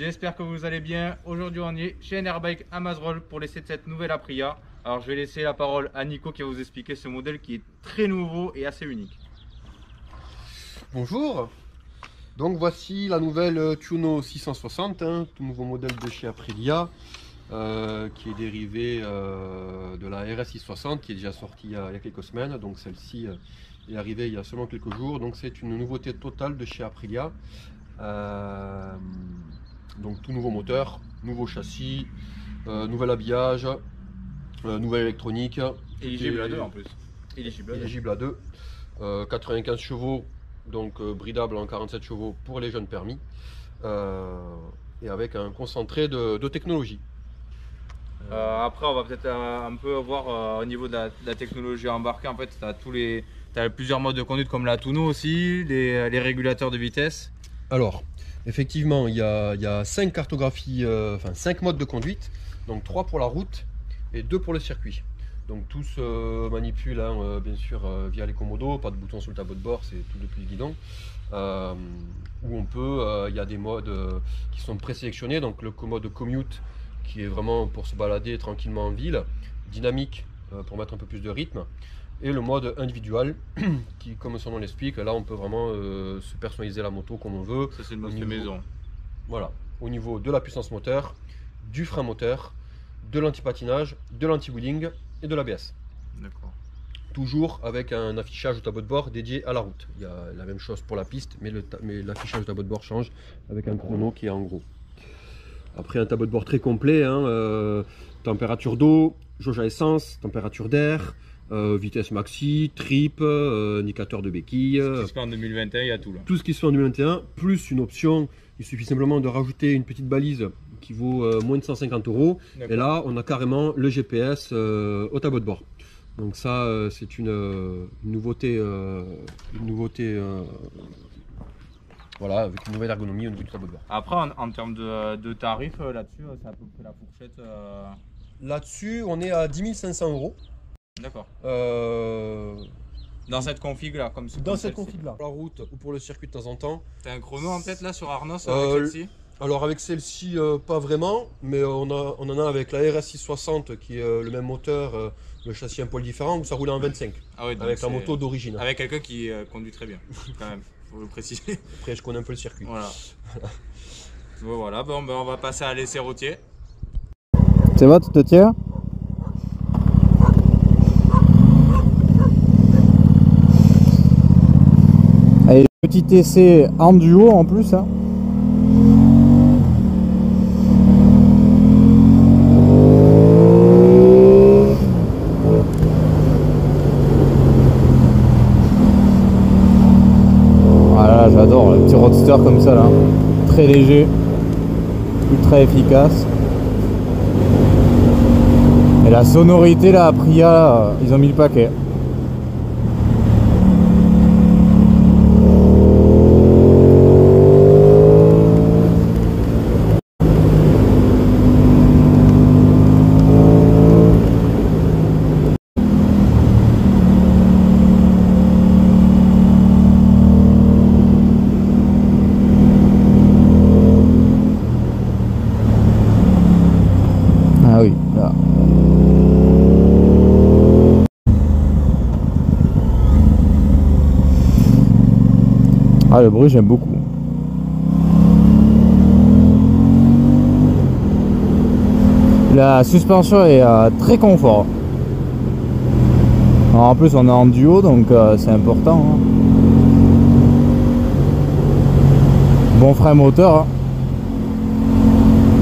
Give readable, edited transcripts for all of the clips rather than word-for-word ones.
J'espère que vous allez bien. Aujourd'hui on est chez Enerbike à Mazerolles pour l'essai de cette nouvelle Aprilia. Alors je vais laisser la parole à Nico qui va vous expliquer ce modèle qui est très nouveau et assez unique. Bonjour, donc voici la nouvelle Tuono 660, tout nouveau modèle de chez Aprilia qui est dérivé de la RS 660 qui est déjà sortie il y a quelques semaines. Donc celle-ci est arrivée il y a seulement quelques jours, donc c'est une nouveauté totale de chez Aprilia. Donc tout nouveau moteur, nouveau châssis, nouvel habillage, nouvelle électronique. Éligible à 2 en plus. Éligible à 2. 95 chevaux, donc bridable en 47 chevaux pour les jeunes permis. Et avec un concentré de technologie. Après on va peut-être un peu voir au niveau de la technologie embarquée. En fait tu as plusieurs modes de conduite comme la Tuono aussi, les régulateurs de vitesse. Alors effectivement il y a 5 cartographies, enfin 5 modes de conduite, donc 3 pour la route et 2 pour le circuit. Donc tout se manipule bien sûr via les commodos, pas de bouton sur le tableau de bord, c'est tout depuis le guidon. Où on peut, il y a des modes qui sont présélectionnés, donc le mode commute qui est vraiment pour se balader tranquillement en ville, dynamique pour mettre un peu plus de rythme, et le mode individuel qui, comme son nom l'explique, là on peut vraiment se personnaliser la moto comme on veut. Ça c'est le mode maison. Voilà, au niveau de la puissance moteur, du frein moteur, de l'anti-patinage, de l'anti-wheeling et de l'ABS. D'accord. Toujours avec un affichage au tableau de bord dédié à la route. Il y a la même chose pour la piste, mais l'affichage au tableau de bord change avec un chrono qui est en gros. Après un tableau de bord très complet, température d'eau, jauge à essence, température d'air, vitesse maxi, trip, indicateur de béquille. Tout ce qui se fait en 2021, il y a tout là. Tout ce qui se fait en 2021, plus une option, il suffit simplement de rajouter une petite balise qui vaut moins de 150 €. Et là, on a carrément le GPS au tableau de bord. Donc ça, c'est une nouveauté, voilà, avec une nouvelle ergonomie au niveau du tableau de bord. Après, en termes de tarifs, là-dessus, c'est à peu près la fourchette. Là-dessus, on est à 10 500 €. D'accord. Dans cette config là, comme dans cette config là. Pour la route ou pour le circuit de temps en temps. T'as un chrono en tête là sur Arnos avec celle-ci? Alors avec celle-ci, pas vraiment, mais on en a avec la RS 660 qui est le même moteur, le châssis un poil différent, où ça roule en 25. Ah oui, donc avec la moto d'origine. Avec quelqu'un qui conduit très bien, quand même, faut le préciser. Après, je connais un peu le circuit. Voilà. Bon, voilà, bon, ben, on va passer à l'essai routier. C'est bon, tu te tiens? Allez, petit essai en duo en plus. Voilà, j'adore le petit roadster comme ça là. Très léger, ultra efficace. Et la sonorité là, Aprilia, ils ont mis le paquet. Ah oui, là. Ah, le bruit, j'aime beaucoup. La suspension est très confort. Alors, en plus, on est en duo, donc c'est important. Bon frein moteur.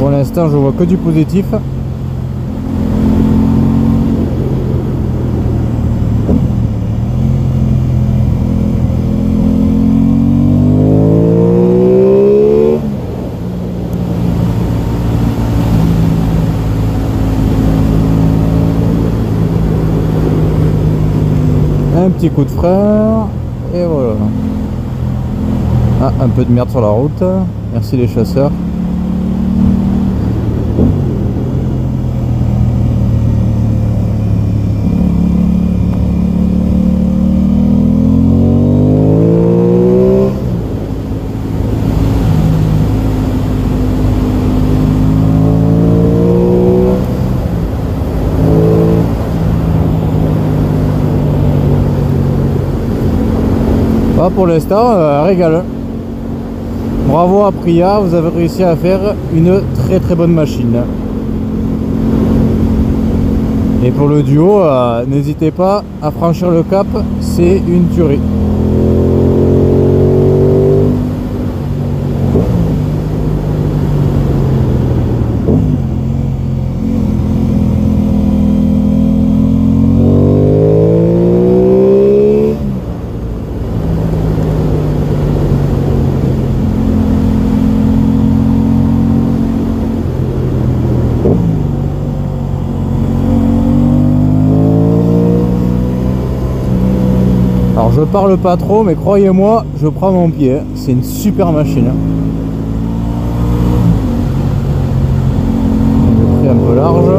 Pour l'instant, je vois que du positif. Un petit coup de frein et voilà. Ah, un peu de merde sur la route. Merci les chasseurs. Pour l'instant, régal. Bravo à Priya, vous avez réussi à faire une très bonne machine. Et pour le duo, n'hésitez pas à franchir le cap, c'est une tuerie. Alors je parle pas trop, mais croyez-moi, je prends mon pied. C'est une super machine. J'ai pris un peu large.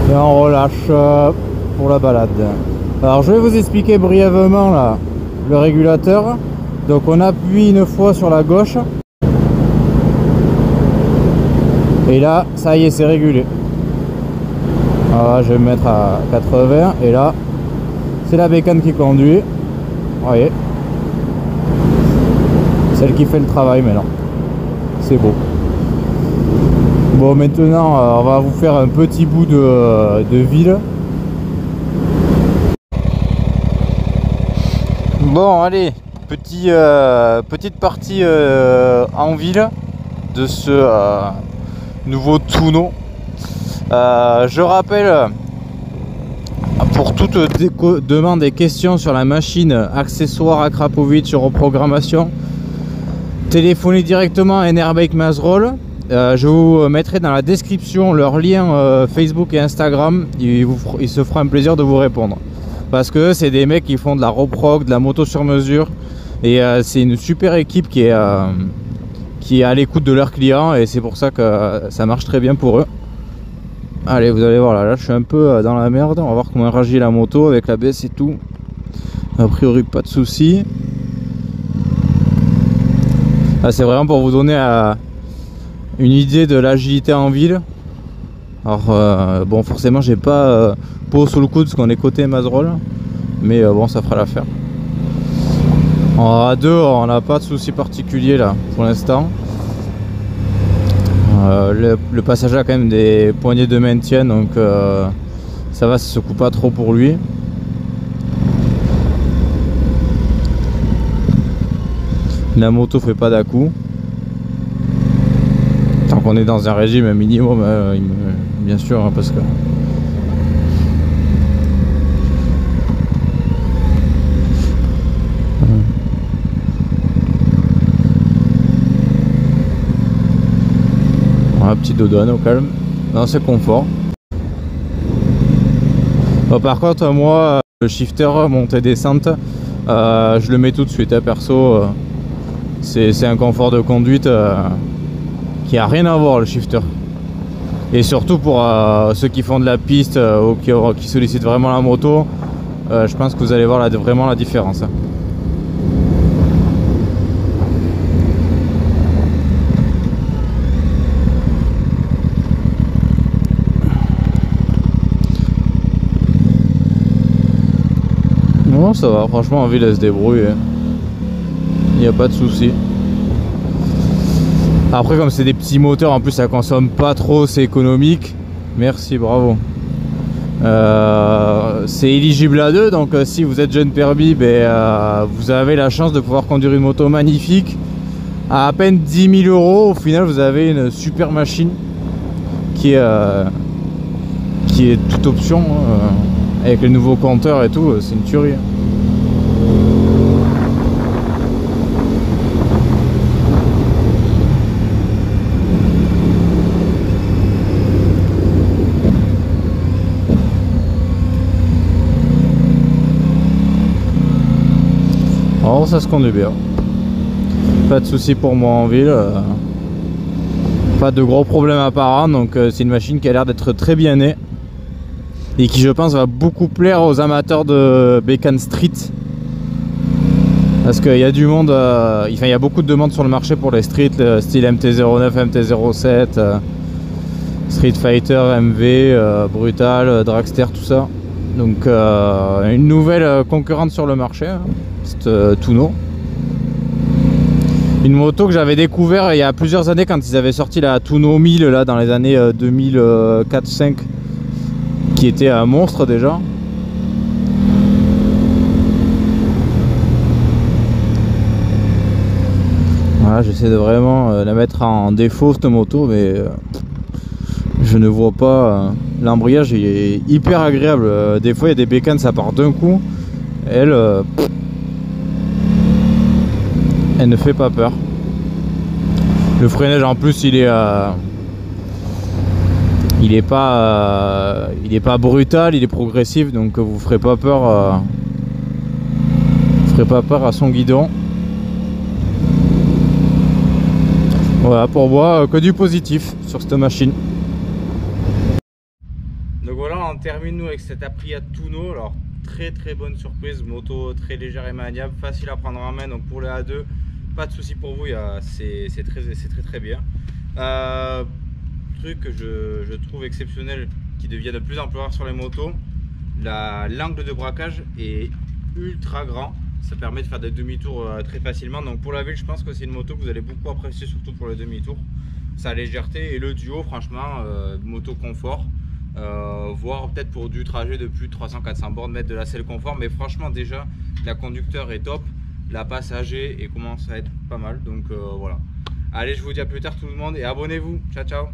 Et on relâche pour la balade. Alors je vais vous expliquer brièvement là le régulateur. Donc on appuie une fois sur la gauche et là ça y est, c'est régulé. Voilà, je vais me mettre à 80 et là c'est la bécane qui conduit. Vous voyez, celle qui fait le travail maintenant. C'est beau. Bon, maintenant on va vous faire un petit bout de ville. Bon allez, petite partie en ville de ce nouveau Tuno. Je rappelle, pour toute demande et questions sur la machine, accessoires à Krapovic, reprogrammation, téléphonez directement à Enerbike Mazerolles. Je vous mettrai dans la description leur lien Facebook et Instagram. Il se fera un plaisir de vous répondre. Parce que c'est des mecs qui font de la reprog, de la moto sur mesure. Et c'est une super équipe qui est à l'écoute de leurs clients. Et c'est pour ça que ça marche très bien pour eux. Allez, vous allez voir là je suis un peu dans la merde. On va voir comment réagit la moto avec la baisse et tout. A priori pas de soucis. C'est vraiment pour vous donner une idée de l'agilité en ville. Alors bon, forcément j'ai pas peau sous le coude parce qu'on est côté Mazerolles, mais bon, ça fera l'affaire. En A2 on n'a pas de souci particulier là pour l'instant. Le passager a quand même des poignées de maintien, donc ça va, ça se coupe pas trop pour lui. La moto fait pas d'à-coup. Tant qu'on est dans un régime minimum, bien sûr, hein, parce que un petit dodone au calme. Non, c'est confort. Bon, par contre, moi, le shifter montée-descente, je le mets tout de suite, hein, perso. C'est un confort de conduite qui a rien à voir, le shifter. Et surtout pour ceux qui font de la piste ou qui sollicitent vraiment la moto, je pense que vous allez voir vraiment la différence. Non, ça va, franchement en ville elle se débrouille, il n'y a pas de souci. Après, comme c'est des petits moteurs, en plus ça consomme pas trop, c'est économique. Merci, bravo. C'est éligible à 2, donc si vous êtes jeune permis, vous avez la chance de pouvoir conduire une moto magnifique à peine 10 000 €. Au final, vous avez une super machine qui est toute option, avec les nouveaux compteurs et tout, c'est une tuerie. Non, ça se conduit bien. Pas de soucis pour moi en ville. Pas de gros problèmes apparents. Donc c'est une machine qui a l'air d'être très bien née. Et qui je pense va beaucoup plaire aux amateurs de Bécane Street. Parce qu'il y a du monde, il y a beaucoup de demandes sur le marché pour les streets, style MT-09, MT-07, Street Fighter, MV, Brutal, Dragster, tout ça. Donc une nouvelle concurrente sur le marché, hein, cette Tuno. Une moto que j'avais découvert il y a plusieurs années quand ils avaient sorti la Tuno 1000 là, dans les années 2004-5, qui était un monstre déjà. Voilà, j'essaie de vraiment la mettre en défaut cette moto, mais je ne vois pas. L'embrayage est hyper agréable. Des fois il y a des bécanes, ça part d'un coup. Elle ne fait pas peur. Le freinage en plus il est pas brutal, il est progressif, donc vous ferez pas peur. Vous ferez pas peur à son guidon. Voilà, pour moi, que du positif sur cette machine. Donc voilà, on termine nous avec cette Aprilia Tuno. Alors très bonne surprise, moto très légère et maniable, facile à prendre en main. Donc pour le A2, pas de souci pour vous, c'est très bien. Truc que je trouve exceptionnel, qui devient de plus en plus rare sur les motos, l'angle de braquage est ultra grand. Ça permet de faire des demi-tours très facilement. Donc pour la ville, je pense que c'est une moto que vous allez beaucoup apprécier, surtout pour le demi-tour. Sa légèreté et le duo, franchement, moto confort. Voire peut-être pour du trajet de plus de 300-400 bornes, mettre de la selle confort. Mais franchement, déjà, la conducteur est top. La passager et commence à être pas mal. Donc voilà. Allez, je vous dis à plus tard tout le monde et abonnez-vous. Ciao, ciao.